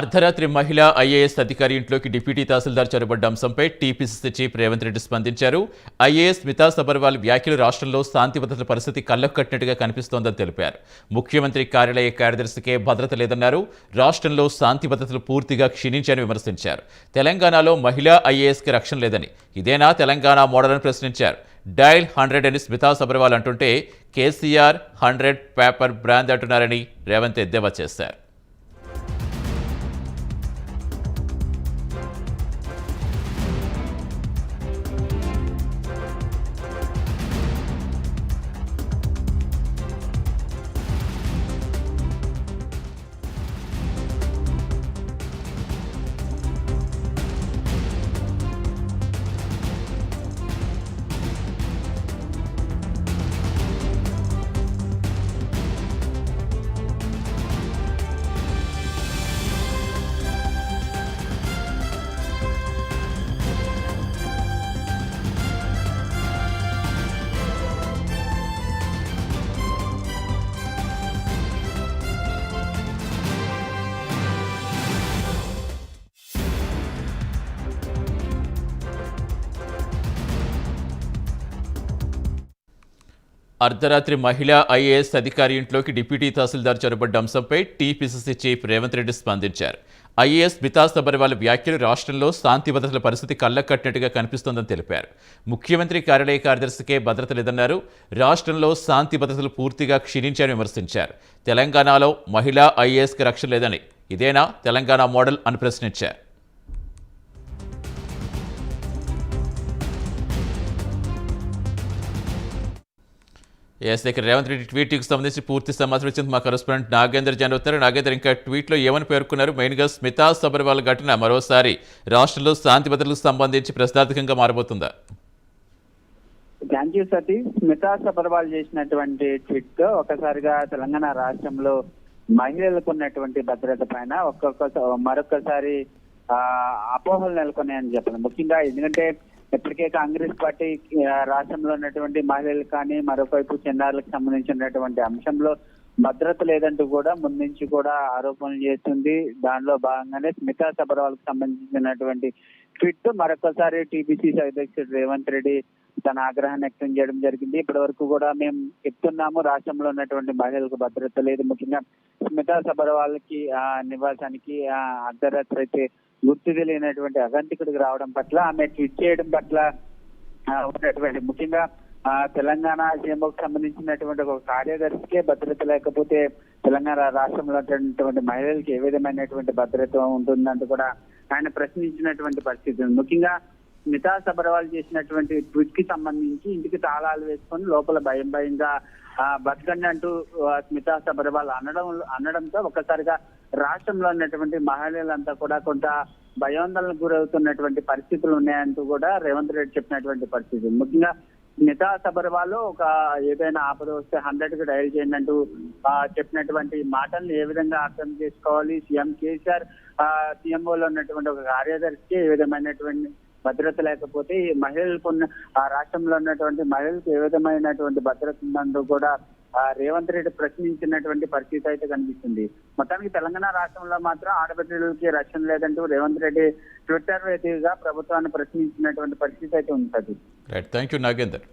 అర్ధరాత్రి మహిళా ఐఏఎస్ అధికారి ఇంట్లోకి డిప్యూటీ తహసీల్దార్ చొరబడ్డ అంశంపై టీపీసీసీ చీఫ్ రేవంత్ రెడ్డి స్పందించారు. ఐఏఎస్ స్మితా సబర్వాల్ వ్యాఖ్యలు రాష్ట్రంలో శాంతి భద్రతల పరిస్థితి కళ్లకు కట్టినట్టుగా కనిపిస్తోందని తెలిపారు. ముఖ్యమంత్రి కార్యాలయ కార్యదర్శికే భద్రత లేదన్నారు. రాష్ట్రంలో శాంతి భద్రతలు పూర్తిగా క్షీణించారని విమర్శించారు. తెలంగాణలో మహిళా ఐఏఎస్కి రక్షణ లేదని, ఇదేనా తెలంగాణ మోడల్ అని ప్రశ్నించారు. డైల్ 100 అని స్మితా సబర్వాల్ అంటుంటే కేసీఆర్ 100 పేపర్ బ్రాండ్ అంటున్నారని రేవంత్ ఎద్దేవా చేశారు. అర్ధరాత్రి మహిళా ఐఏఎస్ అధికారి ఇంట్లోకి డిప్యూటీ తహసీల్దార్ చొరబడ్డ అంశంపై టీపీసీసీ చీఫ్ రేవంత్ రెడ్డి స్పందించారు. ఐఏఎస్ స్మితా సబర్వాల్ వ్యాఖ్యలు రాష్ట్రంలో శాంతి భద్రతల పరిస్థితి కళ్లకు కట్టినట్టుగా కనిపిస్తోందని తెలిపారు. ముఖ్యమంత్రి కార్యాలయ కార్యదర్శికే భద్రత లేదన్నారు. రాష్ట్రంలో శాంతి భద్రతలు పూర్తిగా క్షీణించారని విమర్శించారు. తెలంగాణలో మహిళా ఐఏఎస్కి రక్షణ లేదని, ఇదేనా తెలంగాణ మోడల్ అని ప్రశ్నించారు. రేవంత్ రెడ్డి ట్వీట్కి సంబంధించి పూర్తి సమాచారం ఇచ్చింది మా కరెస్పాండెంట్ నాగేందర్ జాన్ అవుతారు. నాగేందర్, ఇంకా ట్వీట్లో ఏమని పేర్కొన్నారు? మెయిన్గా స్మితా సబర్వాల్ ఘటన మరోసారి రాష్ట్రంలో శాంతి భద్రతలకు సంబంధించి ప్రశ్నార్థకంగా మారబోతుందా? Thank you Satish. స్మితా సబర్వాల్ చేసినటువంటి ట్వీట్ తో ఒకసారిగా తెలంగాణ రాష్ట్రంలో మహిళలకు ఉన్నటువంటి భద్రత పైన మరొకసారి అపోహలు నెలకొన్నాయని చెప్పాలి. ముఖ్యంగా ఎందుకంటే ఇప్పటికే కాంగ్రెస్ పార్టీ రాష్ట్రంలో ఉన్నటువంటి మహిళలు కానీ, మరొకవైపు చిన్నారులకు సంబంధించినటువంటి అంశంలో భద్రత లేదంటూ కూడా ముందుంచి కూడా ఆరోపణలు చేస్తుంది. దానిలో భాగంగానే స్మితా సబర్వాల్ కు సంబంధించినటువంటి ట్వీట్ మరొకసారి టీపీసీసీ అధ్యక్షుడు రేవంత్ రెడ్డి తన ఆగ్రహాన్ని వ్యక్తం చేయడం జరిగింది. ఇప్పటి వరకు కూడా మేము చెప్తున్నాము, రాష్ట్రంలో ఉన్నటువంటి మహిళలకు భద్రత లేదు. ముఖ్యంగా స్మితా సబర్వాల్ కి నివాసానికి అర్ధరాత్రి అయితే గుర్తు తెలియనటువంటి అగంతికుడికి రావడం పట్ల, ఆమె ట్వీట్ చేయడం పట్ల ఉన్నటువంటి ముఖ్యంగా తెలంగాణ సీఎంకు సంబంధించినటువంటి ఒక కార్యదర్శికే భద్రత లేకపోతే తెలంగాణ రాష్ట్రంలో ఉన్నటువంటి మహిళలకి ఏ విధమైనటువంటి భద్రత ఉంటుందంటూ కూడా ఆయన ప్రశ్నించినటువంటి పరిస్థితి. ముఖ్యంగా స్మితా సబర్వాల్ చేసినటువంటి ట్వీట్ కి సంబంధించి ఇంటికి తాళాలు వేసుకొని లోపల భయంగా బతకండి అంటూ స్మితా సబర్వాల్ అనడంతో ఒక్కసారిగా రాష్ట్రంలో ఉన్నటువంటి మహిళలంతా కూడా కొంత భయాందోళనకు గురవుతున్నటువంటి పరిస్థితులు ఉన్నాయంటూ కూడా రేవంత్ రెడ్డి చెప్పినటువంటి పరిస్థితి. ముఖ్యంగా స్మితా సబర్వాల్ ఒక ఏదైనా ఆపద వస్తే 100కి డయల్ చేయండి అంటూ చెప్పినటువంటి మాటలను ఏ విధంగా అర్థం చేసుకోవాలి? సీఎం కేసీఆర్ సీఎంఓలో ఉన్నటువంటి ఒక కార్యదర్శికి ఏ విధమైనటువంటి భద్రత లేకపోతే ఈ మహిళలకు రాష్ట్రంలో ఉన్నటువంటి మహిళలకు ఏ విధమైనటువంటి భద్రత ఉందంటూ కూడా రేవంత్ రెడ్డి ప్రశ్నించినటువంటి పరిస్థితి అయితే కనిపిస్తుంది. మొత్తానికి తెలంగాణ రాష్ట్రంలో మాత్రం ఆడబిడ్డలకి రక్షణ లేదంటూ రేవంత్ రెడ్డి ట్విట్టర్ వేదికగా ప్రభుత్వాన్ని ప్రశ్నించినటువంటి పరిస్థితి అయితే ఉంటుంది. Thank you Nagender.